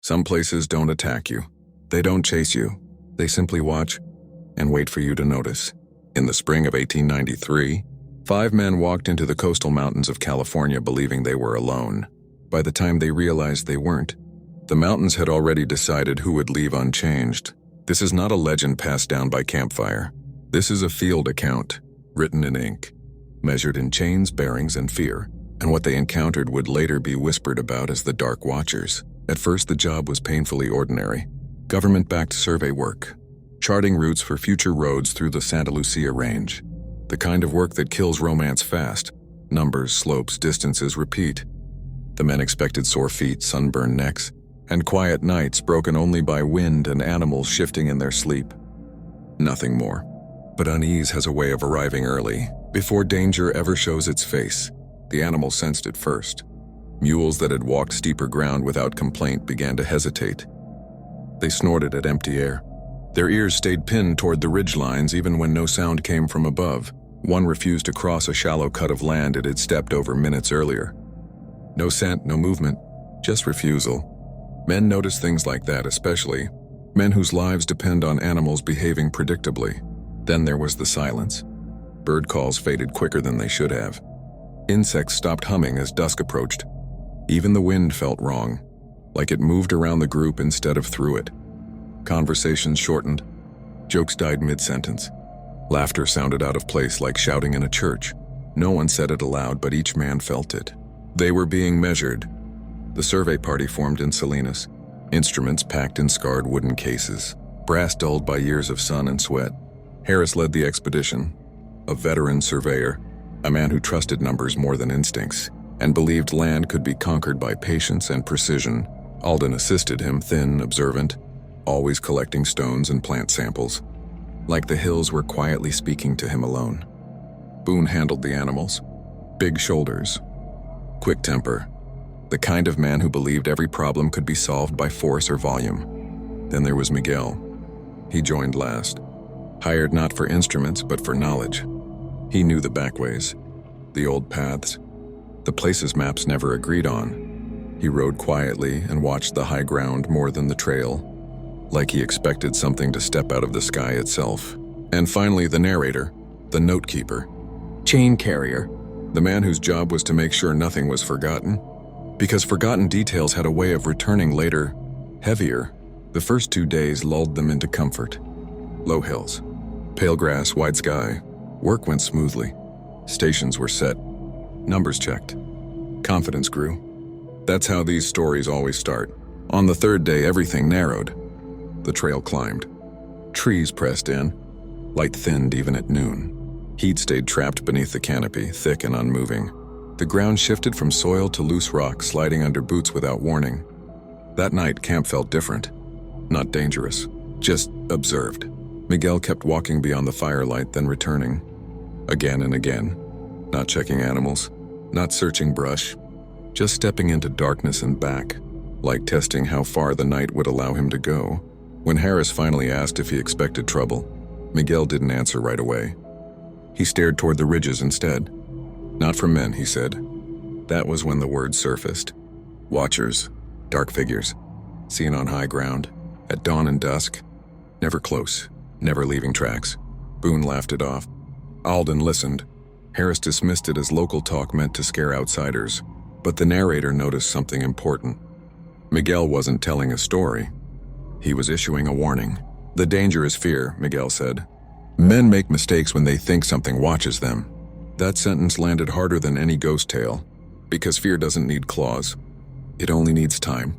Some places don't attack you. They don't chase you. They simply watch and wait for you to notice. In the spring of 1893, 5 men walked into the coastal mountains of California believing they were alone. By the time they realized they weren't, the mountains had already decided who would leave unchanged. This is not a legend passed down by campfire. This is a field account, written in ink, measured in chains, bearings, and fear, and what they encountered would later be whispered about as the Dark Watchers. At first, the job was painfully ordinary. Government-backed survey work, charting routes for future roads through the Santa Lucia Range. The kind of work that kills romance fast. Numbers, slopes, distances repeat. The men expected sore feet, sunburned necks, and quiet nights broken only by wind and animals shifting in their sleep. Nothing more. But unease has a way of arriving early, before danger ever shows its face. The animals sensed it first. Mules that had walked steeper ground without complaint began to hesitate. They snorted at empty air. Their ears stayed pinned toward the ridgelines even when no sound came from above. One refused to cross a shallow cut of land it had stepped over minutes earlier. No scent, no movement, just refusal. Men notice things like that, especially men whose lives depend on animals behaving predictably. Then there was the silence. Bird calls faded quicker than they should have. Insects stopped humming as dusk approached. Even the wind felt wrong, like it moved around the group instead of through it. Conversations shortened. Jokes died mid-sentence. Laughter sounded out of place like shouting in a church. No one said it aloud, but each man felt it. They were being measured. The survey party formed in Salinas, instruments packed in scarred wooden cases, brass dulled by years of sun and sweat. Harris led the expedition, a veteran surveyor, a man who trusted numbers more than instincts, and believed land could be conquered by patience and precision. Alden assisted him, thin, observant, always collecting stones and plant samples, like the hills were quietly speaking to him alone. Boone handled the animals. Big shoulders, quick temper, the kind of man who believed every problem could be solved by force or volume. Then there was Miguel. He joined last, hired not for instruments but for knowledge. He knew the backways, the old paths, the places maps never agreed on. He rode quietly and watched the high ground more than the trail, like he expected something to step out of the sky itself. And finally, the narrator, the note keeper, chain carrier, the man whose job was to make sure nothing was forgotten, because forgotten details had a way of returning later, heavier. The first 2 days lulled them into comfort. Low hills, pale grass, wide sky. Work went smoothly. Stations were set. Numbers checked. Confidence grew. That's how these stories always start. On the 3rd day, everything narrowed. The trail climbed. Trees pressed in. Light thinned even at noon. Heat stayed trapped beneath the canopy, thick and unmoving. The ground shifted from soil to loose rock, sliding under boots without warning. That night, camp felt different. Not dangerous, just observed. Miguel kept walking beyond the firelight, then returning. Again and again. Not checking animals, not searching brush, just stepping into darkness and back, like testing how far the night would allow him to go. When Harris finally asked if he expected trouble, Miguel didn't answer right away. He stared toward the ridges instead. Not from men, he said. That was when the word surfaced. Watchers, dark figures, seen on high ground, at dawn and dusk, never close, never leaving tracks. Boone laughed it off. Alden listened. Harris dismissed it as local talk meant to scare outsiders, but the narrator noticed something important. Miguel wasn't telling a story. He was issuing a warning. The danger is fear, Miguel said. Men make mistakes when they think something watches them. That sentence landed harder than any ghost tale, because fear doesn't need claws. It only needs time.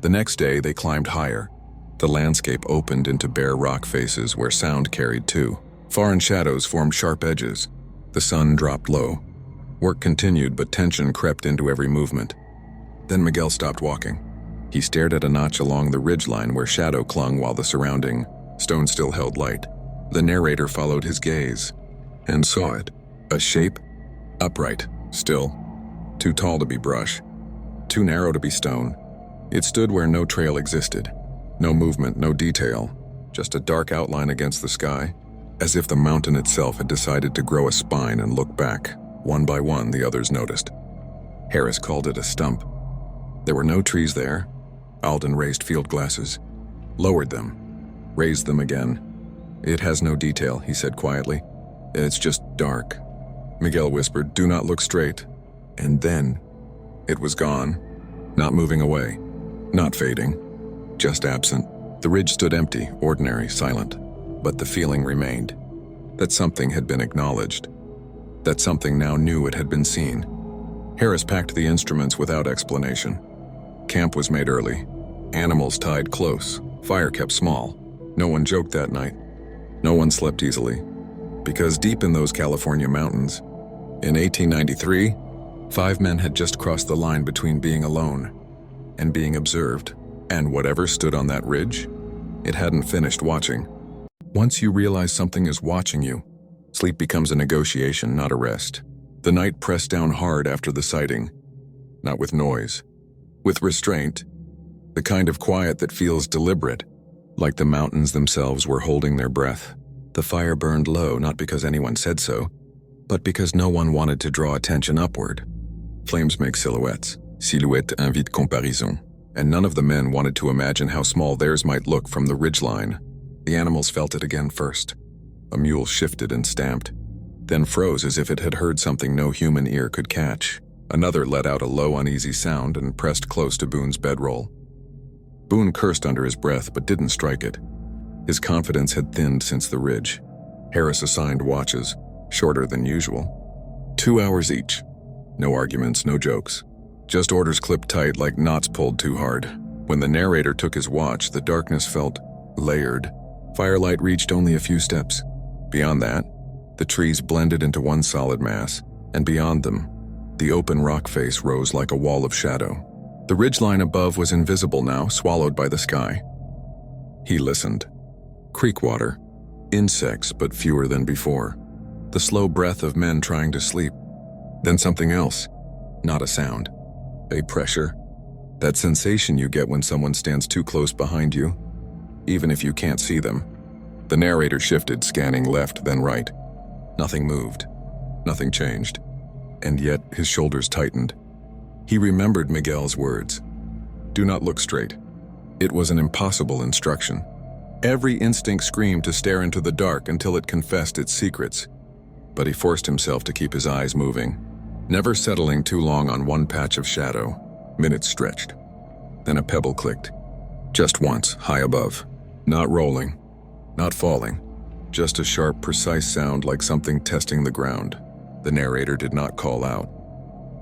The next day, they climbed higher. The landscape opened into bare rock faces where sound carried too. Foreign shadows formed sharp edges. The sun dropped low. Work continued, but tension crept into every movement. Then Miguel stopped walking. He stared at a notch along the ridgeline where shadow clung while the surrounding stone still held light. The narrator followed his gaze and saw it. A shape, upright, still, too tall to be brush, too narrow to be stone. It stood where no trail existed. No movement, no detail, just a dark outline against the sky, as if the mountain itself had decided to grow a spine and look back. One by one, the others noticed. Harris called it a stump. There were no trees there, Alden raised field glasses, lowered them, raised them again. "It has no detail," he said quietly. "It's just dark." Miguel whispered, "Do not look straight." And then it was gone, not moving away, not fading, just absent. The ridge stood empty, ordinary, silent, but the feeling remained that something had been acknowledged, that something now knew it had been seen. Harris packed the instruments without explanation. Camp was made early, animals tied close, fire kept small. No one joked that night. No one slept easily, because deep in those California mountains, in 1893, 5 men had just crossed the line between being alone and being observed, and whatever stood on that ridge, it hadn't finished watching. Once you realize something is watching you, sleep becomes a negotiation, not a rest. The night pressed down hard after the sighting, not with noise, with restraint, the kind of quiet that feels deliberate, like the mountains themselves were holding their breath. The fire burned low, not because anyone said so, but because no one wanted to draw attention upward. Flames make silhouettes. Silhouette invite comparaison. And none of the men wanted to imagine how small theirs might look from the ridgeline. The animals felt it again first. A mule shifted and stamped, then froze as if it had heard something no human ear could catch. Another let out a low, uneasy sound and pressed close to Boone's bedroll. Boone cursed under his breath but didn't strike it. His confidence had thinned since the ridge. Harris assigned watches, shorter than usual. 2 hours each. No arguments, no jokes. Just orders clipped tight like knots pulled too hard. When the narrator took his watch, the darkness felt layered. Firelight reached only a few steps. Beyond that, the trees blended into one solid mass, and beyond them, the open rock face rose like a wall of shadow. The ridgeline above was invisible now, swallowed by the sky. He listened. Creek water. Insects, but fewer than before. The slow breath of men trying to sleep. Then something else. Not a sound. A pressure. That sensation you get when someone stands too close behind you, even if you can't see them. The narrator shifted, scanning left, then right. Nothing moved. Nothing changed. And yet his shoulders tightened. He remembered Miguel's words. Do not look straight. It was an impossible instruction. Every instinct screamed to stare into the dark until it confessed its secrets. But he forced himself to keep his eyes moving, never settling too long on one patch of shadow. Minutes stretched. Then a pebble clicked. Just once, high above. Not rolling, not falling. Just a sharp, precise sound like something testing the ground. The narrator did not call out.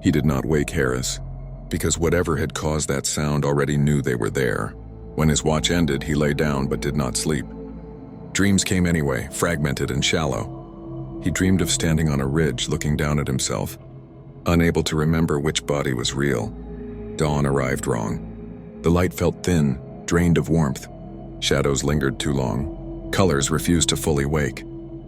He did not wake Harris, because whatever had caused that sound already knew they were there. When his watch ended, he lay down but did not sleep. Dreams came anyway, fragmented and shallow. He dreamed of standing on a ridge looking down at himself, unable to remember which body was real. Dawn arrived wrong. The light felt thin, drained of warmth. Shadows lingered too long. Colors refused to fully wake.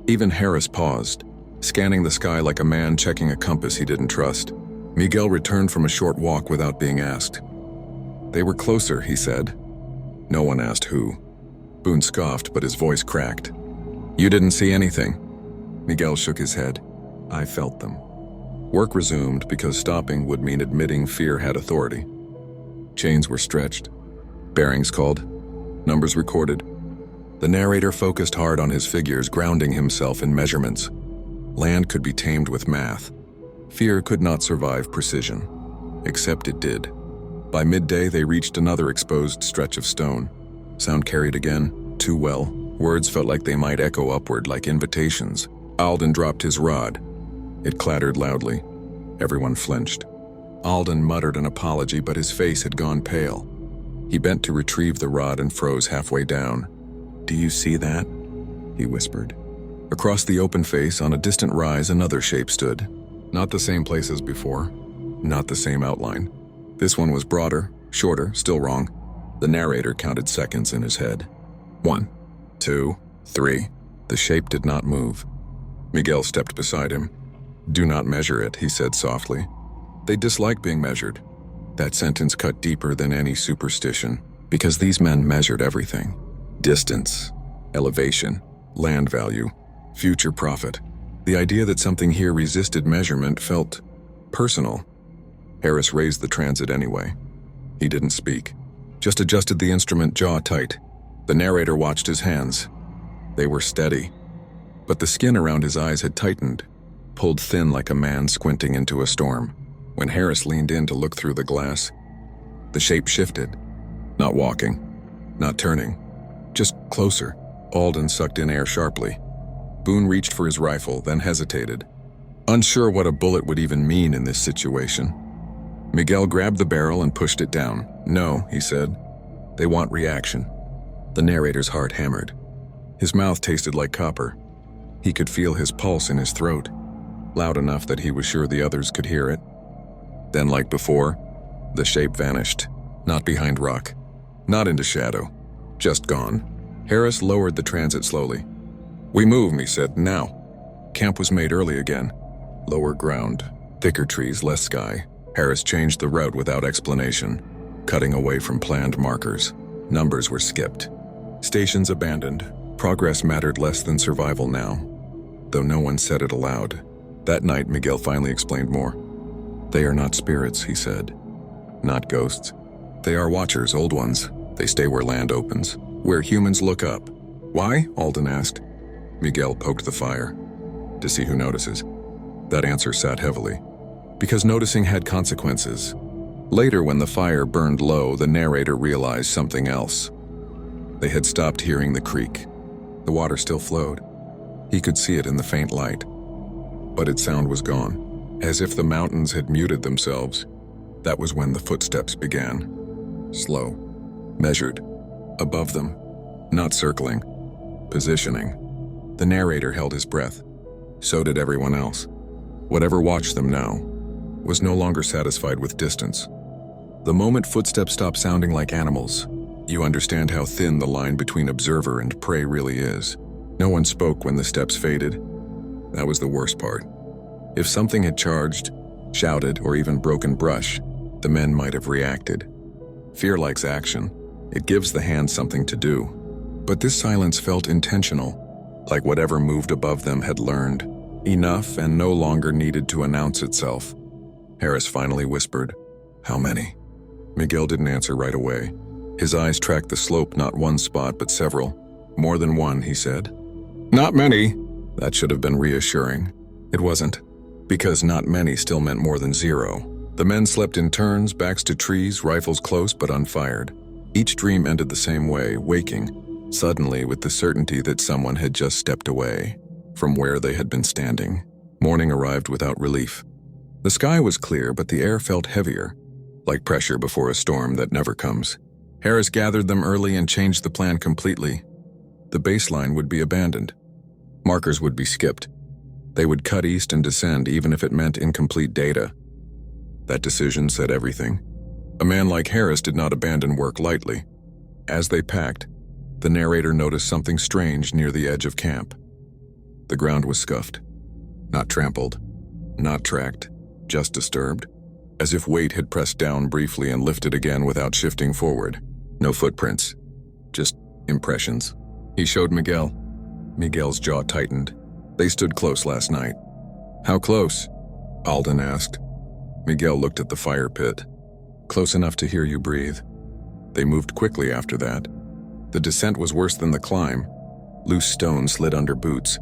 Even Harris paused, scanning the sky like a man checking a compass he didn't trust. Miguel returned from a short walk without being asked. They were closer, he said. No one asked who. Boone scoffed, but his voice cracked. You didn't see anything. Miguel shook his head. I felt them. Work resumed because stopping would mean admitting fear had authority. Chains were stretched. Bearings called. Numbers recorded. The narrator focused hard on his figures, grounding himself in measurements. Land could be tamed with math. Fear could not survive precision. Except it did. By midday, they reached another exposed stretch of stone. Sound carried again, too well. Words felt like they might echo upward like invitations. Alden dropped his rod. It clattered loudly. Everyone flinched. Alden muttered an apology, but his face had gone pale. He bent to retrieve the rod and froze halfway down. Do you see that? He whispered. Across the open face, on a distant rise, another shape stood. Not the same place as before. Not the same outline. This one was broader, shorter, still wrong. The narrator counted seconds in his head. 1, 2, 3. The shape did not move. Miguel stepped beside him. Do not measure it, he said softly. They dislike being measured. That sentence cut deeper than any superstition, because these men measured everything. Distance, elevation, land value, future profit. The idea that something here resisted measurement felt personal. Harris raised the transit anyway. He didn't speak. just adjusted the instrument, jaw tight. The narrator watched his hands. They were steady, but the skin around his eyes had tightened, pulled thin like a man squinting into a storm. When Harris leaned in to look through the glass, the shape shifted. Not walking, not turning, just closer. Alden sucked in air sharply. Boone reached for his rifle, then hesitated, unsure what a bullet would even mean in this situation. Miguel grabbed the barrel and pushed it down. "No," he said. "They want reaction." The narrator's heart hammered. His mouth tasted like copper. He could feel his pulse in his throat, loud enough that he was sure the others could hear it. Then, like before, the shape vanished, not behind rock, not into shadow, just gone. Harris lowered the transit slowly. "We move," he said, "now." Camp was made early again. Lower ground, thicker trees, less sky. Harris changed the route without explanation, cutting away from planned markers. Numbers were skipped. Stations abandoned. Progress mattered less than survival now, though no one said it aloud. That night, Miguel finally explained more. "They are not spirits," he said. "Not ghosts. They are watchers, old ones. They stay where land opens, where humans look up." "Why?" Alden asked. Miguel poked the fire. "To see who notices." That answer sat heavily. Because noticing had consequences. Later, when the fire burned low, the narrator realized something else. They had stopped hearing the creak. The water still flowed. He could see it in the faint light. But its sound was gone, as if the mountains had muted themselves. That was when the footsteps began. Slow, measured, above them, not circling, positioning. The narrator held his breath. So did everyone else. Whatever watched them now was no longer satisfied with distance. The moment footsteps stop sounding like animals, you understand how thin the line between observer and prey really is. No one spoke when the steps faded. That was the worst part. If something had charged, shouted, or even broken brush, the men might have reacted. Fear likes action. It gives the hand something to do. But this silence felt intentional, like whatever moved above them had learned. Enough and no longer needed to announce itself. Harris finally whispered, "How many?" Miguel didn't answer right away. His eyes tracked the slope, not one spot, but several. "More than one," he said. "Not many." That should have been reassuring. It wasn't, because not many still meant more than zero. The men slept in turns, backs to trees, rifles close but unfired. Each dream ended the same way, waking, suddenly with the certainty that someone had just stepped away from where they had been standing. Morning arrived without relief. The sky was clear, but the air felt heavier, like pressure before a storm that never comes. Harris gathered them early and changed the plan completely. The baseline would be abandoned. Markers would be skipped. They would cut east and descend even if it meant incomplete data. That decision said everything. A man like Harris did not abandon work lightly. As they packed, the narrator noticed something strange near the edge of camp. The ground was scuffed. Not trampled, not tracked, just disturbed, as if weight had pressed down briefly and lifted again without shifting forward. No footprints, just impressions. He showed Miguel. Miguel's jaw tightened. They stood close last night. "How close?" Alden asked. Miguel looked at the fire pit. "Close enough to hear you breathe." They moved quickly after that. The descent was worse than the climb. Loose stones slid under boots.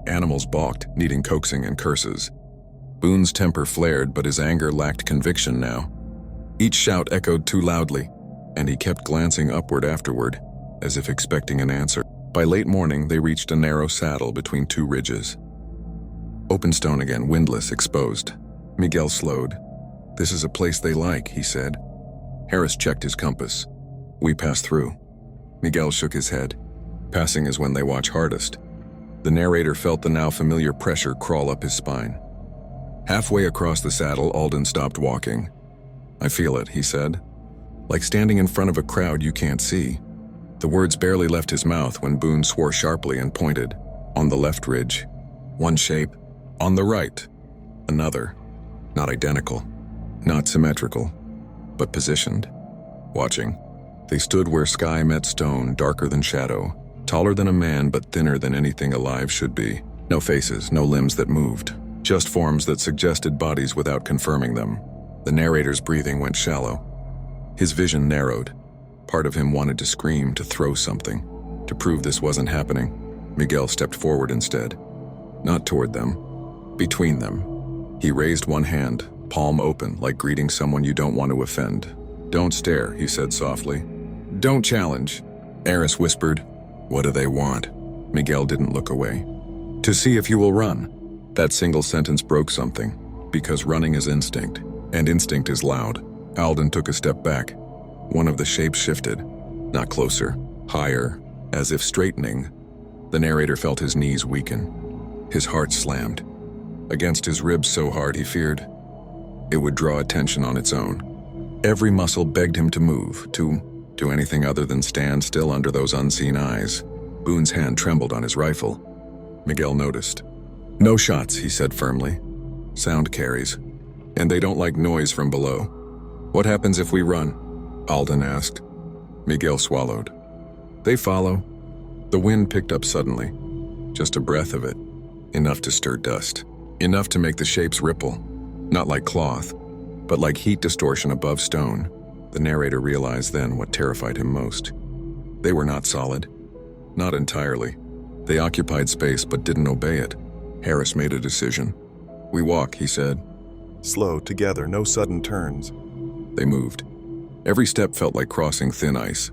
Animals balked, needing coaxing and curses. Boone's temper flared, but his anger lacked conviction now. Each shout echoed too loudly, and he kept glancing upward afterward, as if expecting an answer. By late morning, they reached a narrow saddle between two ridges. Open stone again, windless, exposed. Miguel slowed. "This is a place they like," he said. Harris checked his compass. "We passed through." Miguel shook his head. Passing is when they watch hardest. The narrator felt the now familiar pressure crawl up his spine. Halfway across the saddle, Alden stopped walking. "I feel it," he said. "Like standing in front of a crowd you can't see." The words barely left his mouth when Boone swore sharply and pointed. On the left ridge, one shape. On the right, another. Not identical, not symmetrical, but positioned. Watching. They stood where sky met stone, darker than shadow, taller than a man but thinner than anything alive should be. No faces, no limbs that moved, just forms that suggested bodies without confirming them. The narrator's breathing went shallow. His vision narrowed. Part of him wanted to scream, to throw something, to prove this wasn't happening. Miguel stepped forward instead. Not toward them. Between them. He raised one hand, palm open, like greeting someone you don't want to offend. "Don't stare," he said softly. "Don't challenge." Eris whispered, "What do they want?" Miguel didn't look away. "To see if you will run." That single sentence broke something, because running is instinct, and instinct is loud. Alden took a step back. One of the shapes shifted, not closer, higher, as if straightening. The narrator felt his knees weaken. His heart slammed against his ribs so hard he feared it would draw attention on its own. Every muscle begged him to move, to anything other than stand still under those unseen eyes. Boone's hand trembled on his rifle. Miguel noticed. "No shots," he said firmly. "Sound carries, and they don't like noise from below." "What happens if we run?" Alden asked. Miguel swallowed. "They follow." The wind picked up suddenly. Just a breath of it. Enough to stir dust. Enough to make the shapes ripple. Not like cloth, but like heat distortion above stone. The narrator realized then what terrified him most. They were not solid. Not entirely. They occupied space but didn't obey it. Harris made a decision. "We walk," he said. "Slow, together, no sudden turns." They moved. Every step felt like crossing thin ice.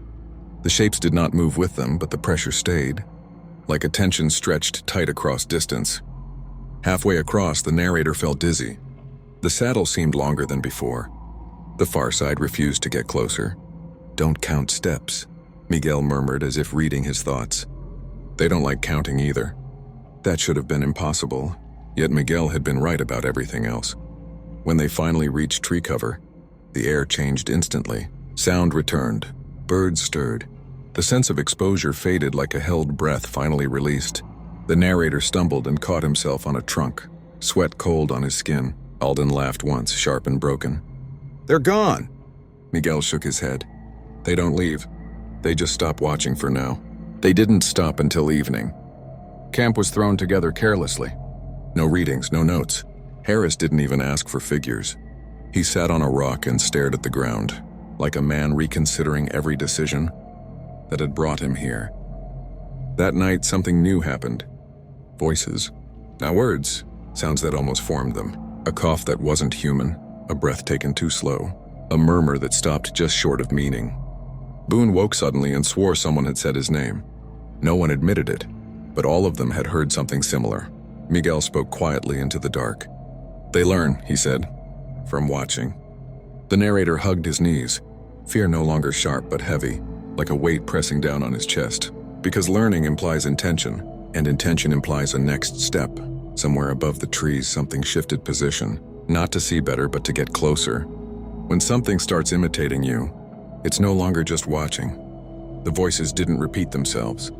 The shapes did not move with them, but the pressure stayed, like a tension stretched tight across distance. Halfway across, the narrator felt dizzy. The saddle seemed longer than before. The far side refused to get closer. "Don't count steps," Miguel murmured as if reading his thoughts. "They don't like counting either." That should have been impossible, yet Miguel had been right about everything else. When they finally reached tree cover, the air changed instantly. Sound returned. Birds stirred. The sense of exposure faded like a held breath finally released. The narrator stumbled and caught himself on a trunk, sweat cold on his skin. Alden laughed once, sharp and broken. "They're gone!" Miguel shook his head. "They don't leave. They just stop watching for now." They didn't stop until evening. Camp was thrown together carelessly. No readings, no notes. Harris didn't even ask for figures. He sat on a rock and stared at the ground, like a man reconsidering every decision that had brought him here. That night, something new happened. Voices. Not words. Sounds that almost formed them. A cough that wasn't human. A breath taken too slow. A murmur that stopped just short of meaning. Boone woke suddenly and swore someone had said his name. No one admitted it, but all of them had heard something similar. Miguel spoke quietly into the dark. "They learn," he said, "from watching." The narrator hugged his knees, fear no longer sharp but heavy, like a weight pressing down on his chest. Because learning implies intention, and intention implies a next step. Somewhere above the trees, something shifted position, not to see better but to get closer. When something starts imitating you, it's no longer just watching. The voices didn't repeat themselves.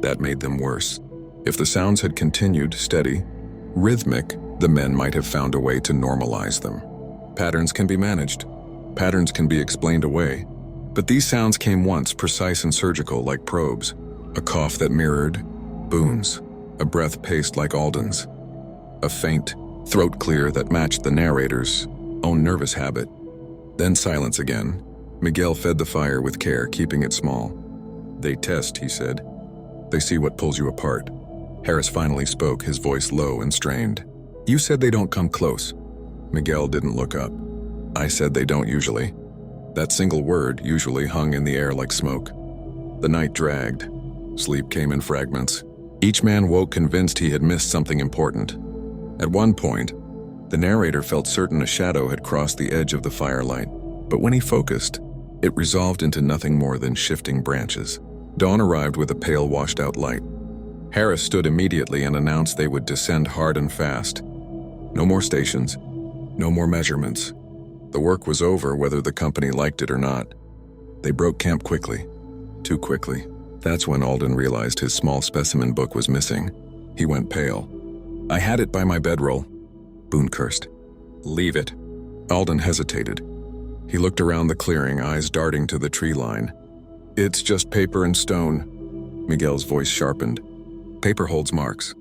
That made them worse. If the sounds had continued steady, rhythmic, the men might have found a way to normalize them. Patterns can be managed. Patterns can be explained away. But these sounds came once, precise and surgical, like probes. A cough that mirrored Boone's. A breath paced like Alden's. A faint, throat clear that matched the narrator's own nervous habit. Then silence again. Miguel fed the fire with care, keeping it small. "They test," he said. "They see what pulls you apart." Harris finally spoke, his voice low and strained. "You said they don't come close." Miguel didn't look up. "I said they don't usually." That single word usually hung in the air like smoke. The night dragged. Sleep came in fragments. Each man woke convinced he had missed something important. At one point, the narrator felt certain a shadow had crossed the edge of the firelight, but when he focused, it resolved into nothing more than shifting branches. Dawn arrived with a pale, washed-out light. Harris stood immediately and announced they would descend hard and fast. No more stations, no more measurements. The work was over whether the company liked it or not. They broke camp quickly, too quickly. That's when Alden realized his small specimen book was missing. He went pale. "I had it by my bedroll," Boone cursed. "Leave it." Alden hesitated. He looked around the clearing, eyes darting to the tree line. "It's just paper and stone." Miguel's voice sharpened. "Paper holds marks.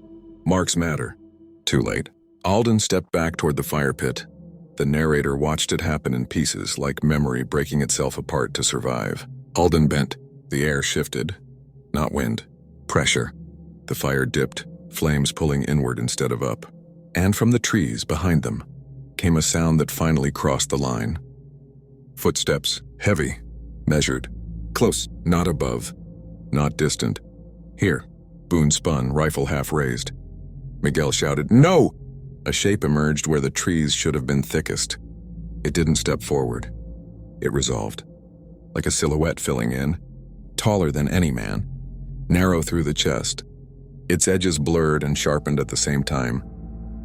Marks matter." Too late. Alden stepped back toward the fire pit. The narrator watched it happen in pieces, like memory breaking itself apart to survive. Alden bent. The air shifted. Not wind. Pressure. The fire dipped, flames pulling inward instead of up. And from the trees behind them came a sound that finally crossed the line. Footsteps, heavy, measured, close, not above, not distant. Here, Boone spun, rifle half raised. Miguel shouted, "No!" A shape emerged where the trees should have been thickest. It didn't step forward. It resolved, like a silhouette filling in, taller than any man, narrow through the chest. Its edges blurred and sharpened at the same time,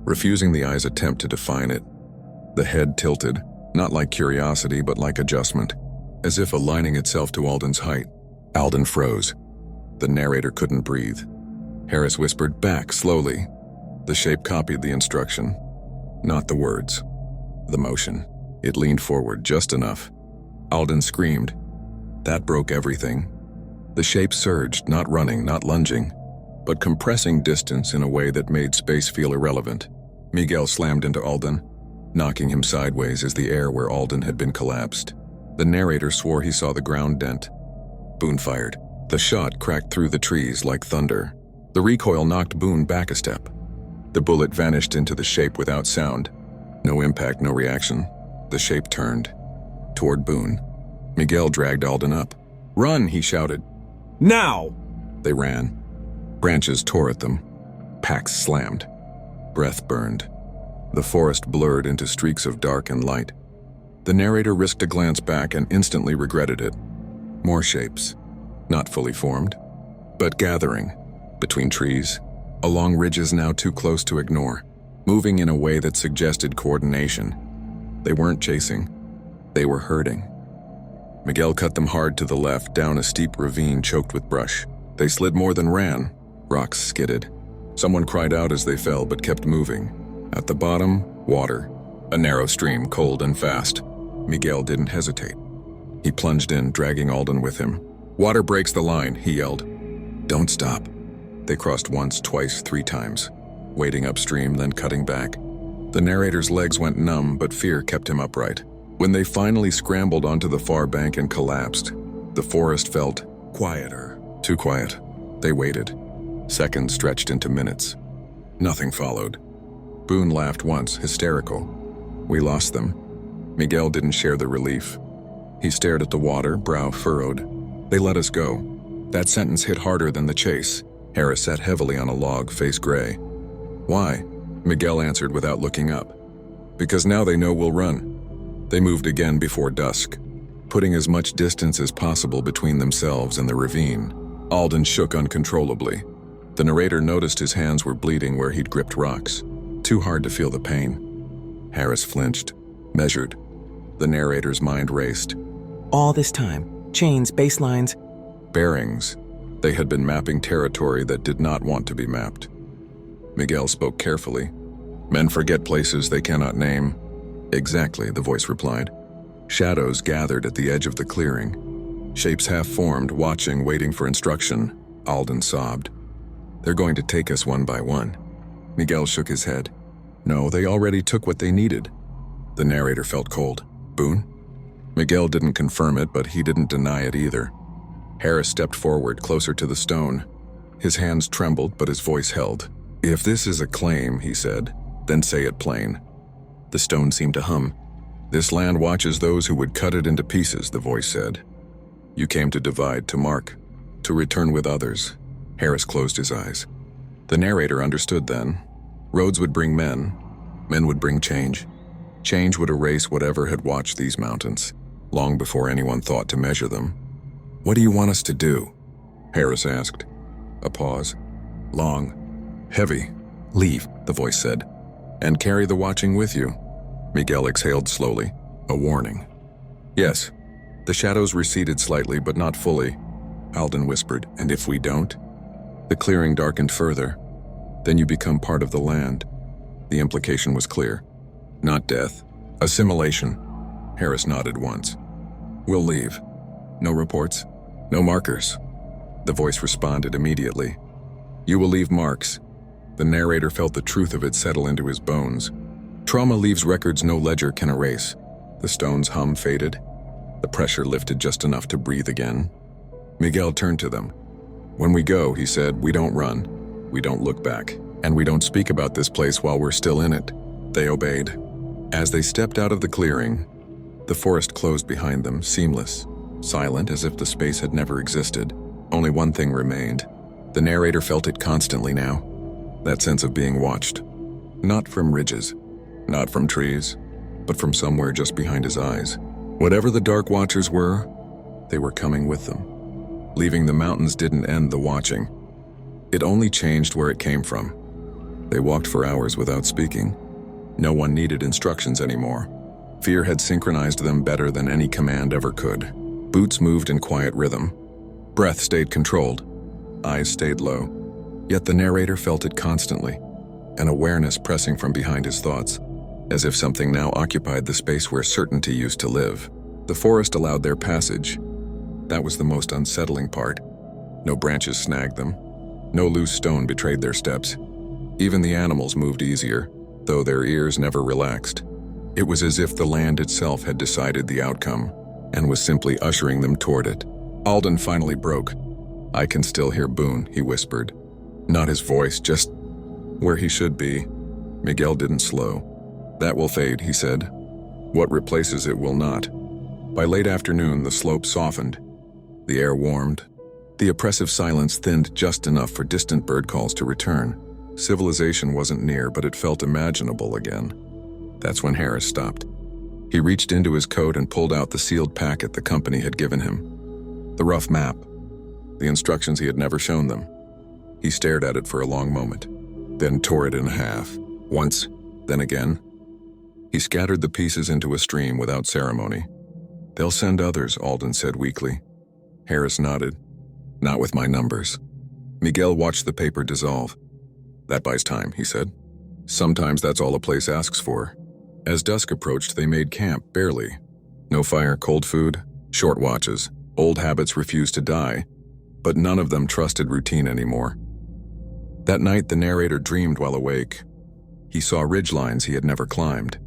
refusing the eye's attempt to define it. The head tilted, not like curiosity but like adjustment, as if aligning itself to Alden's height. Alden froze. The narrator couldn't breathe. Harris whispered back slowly. The shape copied the instruction, not the words. The motion. It leaned forward just enough. Alden screamed. That broke everything. The shape surged, not running, not lunging, but compressing distance in a way that made space feel irrelevant. Miguel slammed into Alden, knocking him sideways as the air where Alden had been collapsed. The narrator swore he saw the ground dent. Boone fired. The shot cracked through the trees like thunder. The recoil knocked Boone back a step. The bullet vanished into the shape without sound. No impact, no reaction. The shape turned. Toward Boone. Miguel dragged Alden up. "Run!" he shouted. Now! They ran. Branches tore at them. Packs slammed. Breath burned. The forest blurred into streaks of dark and light. The narrator risked a glance back and instantly regretted it. More shapes. Not fully formed, but gathering. Between trees. Along ridges now too close to ignore. Moving in a way that suggested coordination. They weren't chasing. They were herding. Miguel cut them hard to the left, down a steep ravine choked with brush. They slid more than ran. Rocks skidded. Someone cried out as they fell, but kept moving. At the bottom, water. A narrow stream, cold and fast. Miguel didn't hesitate. He plunged in, dragging Alden with him. "Water breaks the line," he yelled. "Don't stop." They crossed once, twice, 3 times, wading upstream, then cutting back. The narrator's legs went numb, but fear kept him upright. When they finally scrambled onto the far bank and collapsed, the forest felt quieter. Too quiet. They waited. Seconds stretched into minutes. Nothing followed. Boone laughed once, hysterical. "We lost them." Miguel didn't share the relief. He stared at the water, brow furrowed. "They let us go." That sentence hit harder than the chase. Harris sat heavily on a log, face gray. "Why?" Miguel answered without looking up. "Because now they know we'll run." They moved again before dusk, putting as much distance as possible between themselves and the ravine. Alden shook uncontrollably. The narrator noticed his hands were bleeding where he'd gripped rocks, too hard to feel the pain. Harris flinched, measured. The narrator's mind raced. All this time, chains, baselines. Bearings. They had been mapping territory that did not want to be mapped. Miguel spoke carefully. "Men forget places they cannot name." "Exactly," the voice replied. Shadows gathered at the edge of the clearing. Shapes half-formed, watching, waiting for instruction. Alden sobbed. "They're going to take us one by one." Miguel shook his head. "No, they already took what they needed." The narrator felt cold. "Boone?" Miguel didn't confirm it, but he didn't deny it either. Harris stepped forward, closer to the stone. His hands trembled, but his voice held. "If this is a claim," he said, "then say it plain." The stone seemed to hum. "This land watches those who would cut it into pieces," the voice said. "You came to divide, to mark, to return with others." Harris closed his eyes. The narrator understood then. Roads would bring men. Men would bring change. Change would erase whatever had watched these mountains, long before anyone thought to measure them. "What do you want us to do?" Harris asked. A pause. Long. Heavy. "Leave," the voice said. "And carry the watching with you." Miguel exhaled slowly. A warning. "Yes." The shadows receded slightly, but not fully. Alden whispered, "And if we don't?" The clearing darkened further. "Then you become part of the land." The implication was clear. Not death. Assimilation. Harris nodded once. "We'll leave." "No reports?" "No markers." The voice responded immediately. "You will leave marks." The narrator felt the truth of it settle into his bones. Trauma leaves records no ledger can erase. The stone's hum faded. The pressure lifted just enough to breathe again. Miguel turned to them. "When we go," he said, "we don't run. We don't look back. And we don't speak about this place while we're still in it." They obeyed. As they stepped out of the clearing, the forest closed behind them, seamless, silent as if the space had never existed. Only one thing remained. The narrator felt it constantly now. That sense of being watched. Not from ridges, not from trees, but from somewhere just behind his eyes. Whatever the Dark Watchers were, they were coming with them. Leaving the mountains didn't end the watching. It only changed where it came from. They walked for hours without speaking. No one needed instructions anymore. Fear had synchronized them better than any command ever could. Boots moved in quiet rhythm. Breath stayed controlled. Eyes stayed low. Yet the narrator felt it constantly, an awareness pressing from behind his thoughts, as if something now occupied the space where certainty used to live. The forest allowed their passage. That was the most unsettling part. No branches snagged them. No loose stone betrayed their steps. Even the animals moved easier, though their ears never relaxed. It was as if the land itself had decided the outcome and was simply ushering them toward it. Alden finally broke. "I can still hear Boone," he whispered. Not his voice, just where he should be. Miguel didn't slow. "That will fade," he said. "What replaces it will not." By late afternoon, the slope softened. The air warmed. The oppressive silence thinned just enough for distant bird calls to return. Civilization wasn't near, but it felt imaginable again. That's when Harris stopped. He reached into his coat and pulled out the sealed packet the company had given him. The rough map. The instructions he had never shown them. He stared at it for a long moment, then tore it in half. Once, then again. He scattered the pieces into a stream without ceremony. "They'll send others," Alden said weakly. Harris nodded. "Not with my numbers." Miguel watched the paper dissolve. "That buys time," he said. "Sometimes that's all a place asks for." As dusk approached, they made camp, barely. No fire, cold food, short watches. Old habits refused to die, but none of them trusted routine anymore. That night, the narrator dreamed while awake. He saw ridgelines he had never climbed,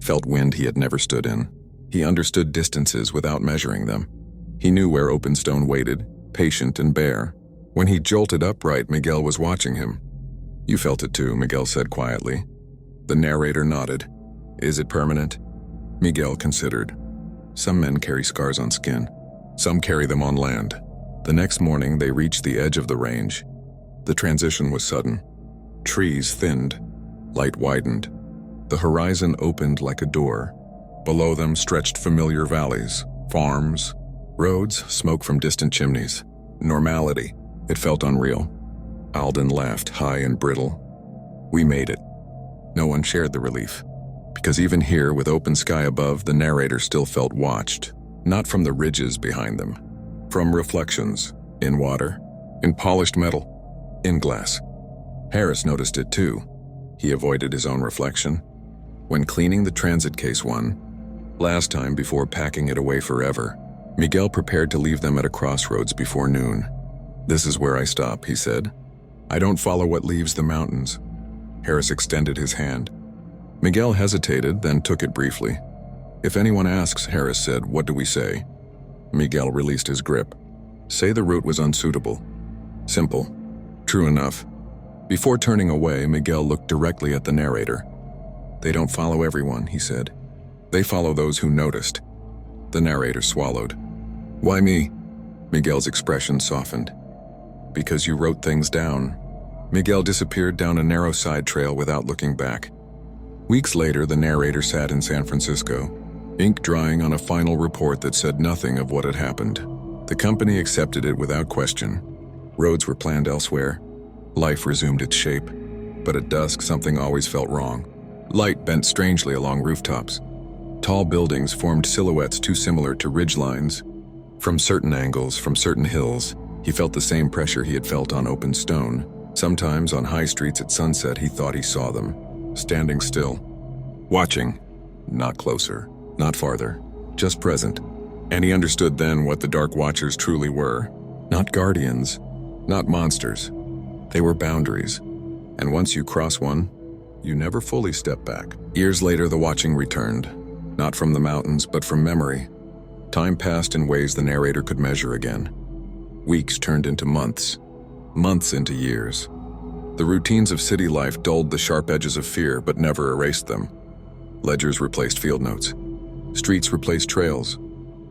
felt wind he had never stood in. He understood distances without measuring them. He knew where open stone waited, patient and bare. When he jolted upright, Miguel was watching him. "You felt it too," Miguel said quietly. The narrator nodded. "Is it permanent?" Miguel considered. Some men carry scars on skin. Some carry them on land. The next morning, they reached the edge of the range. The transition was sudden. Trees thinned. Light widened. The horizon opened like a door. Below them stretched familiar valleys, farms, roads, smoke from distant chimneys. Normality. It felt unreal. Alden laughed, high and brittle. "We made it." No one shared the relief. Because even here, with open sky above, the narrator still felt watched. Not from the ridges behind them. From reflections. In water. In polished metal. In glass. Harris noticed it too. He avoided his own reflection. When cleaning the transit case last time before packing it away forever, Miguel prepared to leave them at a crossroads before noon. "This is where I stop," he said. "I don't follow what leaves the mountains." Harris extended his hand. Miguel hesitated, then took it briefly. "If anyone asks," Harris said, "what do we say?" Miguel released his grip. "Say the route was unsuitable." Simple. True enough. Before turning away, Miguel looked directly at the narrator. "They don't follow everyone," he said. "They follow those who noticed." The narrator swallowed. "Why me?" Miguel's expression softened. "Because you wrote things down." Miguel disappeared down a narrow side trail without looking back. Weeks later, the narrator sat in San Francisco, ink drying on a final report that said nothing of what had happened. The company accepted it without question. Roads were planned elsewhere. Life resumed its shape. But at dusk, something always felt wrong. Light bent strangely along rooftops. Tall buildings formed silhouettes too similar to ridgelines. From certain angles, from certain hills, he felt the same pressure he had felt on open stone. Sometimes on high streets at sunset, he thought he saw them, standing still, watching. Not closer, not farther, just present. And he understood then what the Dark Watchers truly were. Not guardians, not monsters. They were boundaries. And once you cross one, you never fully step back. Years later, the watching returned. Not from the mountains, but from memory. Time passed in ways the narrator could measure again. Weeks turned into months, months into years. The routines of city life dulled the sharp edges of fear but never erased them. Ledgers replaced field notes. Streets replaced trails.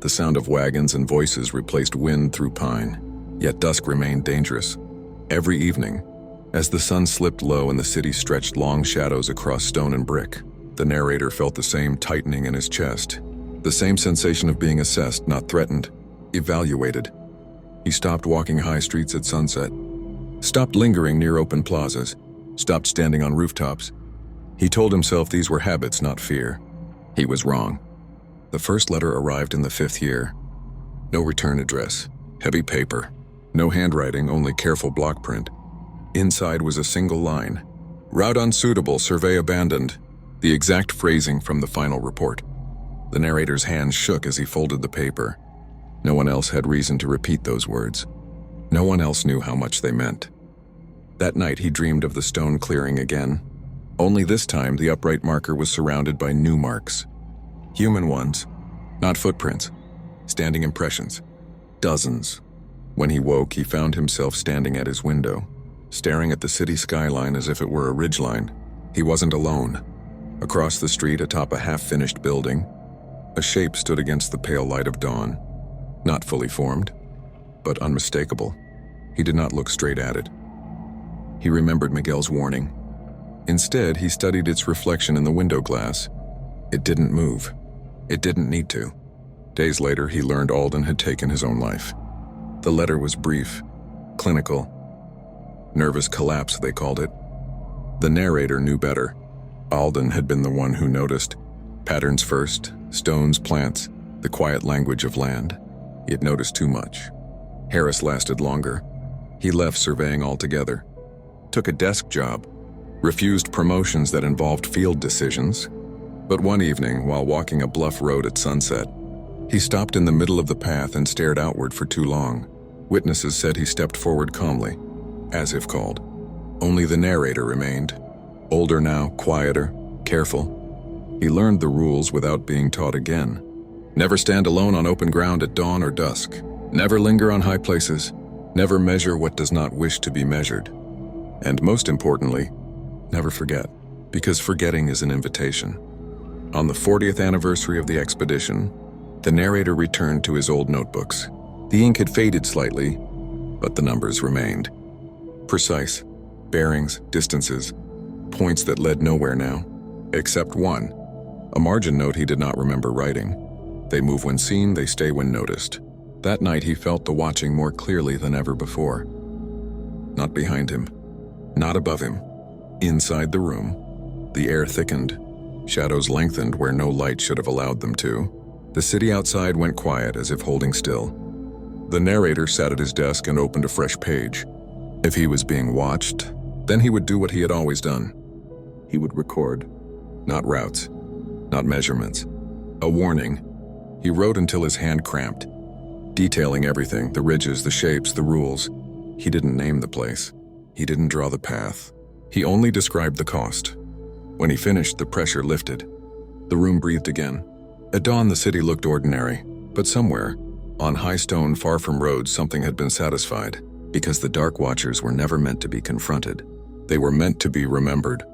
The sound of wagons and voices replaced wind through pine. Yet dusk remained dangerous. Every evening, as the sun slipped low and the city stretched long shadows across stone and brick, the narrator felt the same tightening in his chest, the same sensation of being assessed, not threatened, evaluated. He stopped walking high streets at sunset, stopped lingering near open plazas, stopped standing on rooftops. He told himself these were habits, not fear. He was wrong. The first letter arrived in the 5th year. No return address, heavy paper, no handwriting, only careful block print. Inside was a single line. Route unsuitable, survey abandoned. The exact phrasing from the final report. The narrator's hands shook as he folded the paper. No one else had reason to repeat those words. No one else knew how much they meant. That night he dreamed of the stone clearing again. Only this time the upright marker was surrounded by new marks. Human ones, not footprints. Standing impressions. Dozens. When he woke, he found himself standing at his window, staring at the city skyline as if it were a ridgeline. He wasn't alone. Across the street, atop a half-finished building, a shape stood against the pale light of dawn. Not fully formed, but unmistakable. He did not look straight at it. He remembered Miguel's warning. Instead, he studied its reflection in the window glass. It didn't move. It didn't need to. Days later, he learned Alden had taken his own life. The letter was brief, clinical. Nervous collapse, they called it. The narrator knew better. Alden had been the one who noticed. Patterns first, stones, plants, the quiet language of land. He had noticed too much. Harris lasted longer. He left surveying altogether. Took a desk job. Refused promotions that involved field decisions. But one evening, while walking a bluff road at sunset, he stopped in the middle of the path and stared outward for too long. Witnesses said he stepped forward calmly, as if called. Only the narrator remained. Older now, quieter, careful. He learned the rules without being taught again. Never stand alone on open ground at dawn or dusk. Never linger on high places. Never measure what does not wish to be measured. And most importantly, never forget, because forgetting is an invitation. On the 40th anniversary of the expedition, the narrator returned to his old notebooks. The ink had faded slightly, but the numbers remained. Precise, bearings, distances, points that led nowhere now, except one, a margin note he did not remember writing. They move when seen, they stay when noticed. That night he felt the watching more clearly than ever before. Not behind him, not above him. Inside the room, the air thickened. Shadows lengthened where no light should have allowed them to. The city outside went quiet as if holding still. The narrator sat at his desk and opened a fresh page. If he was being watched, then he would do what he had always done. He would record. Not routes, not measurements. A warning. He wrote until his hand cramped, detailing everything, the ridges, the shapes, the rules. He didn't name the place. He didn't draw the path. He only described the cost. When he finished, the pressure lifted. The room breathed again. At dawn, the city looked ordinary, but somewhere, on high stone far from roads, something had been satisfied, because the Dark Watchers were never meant to be confronted. They were meant to be remembered.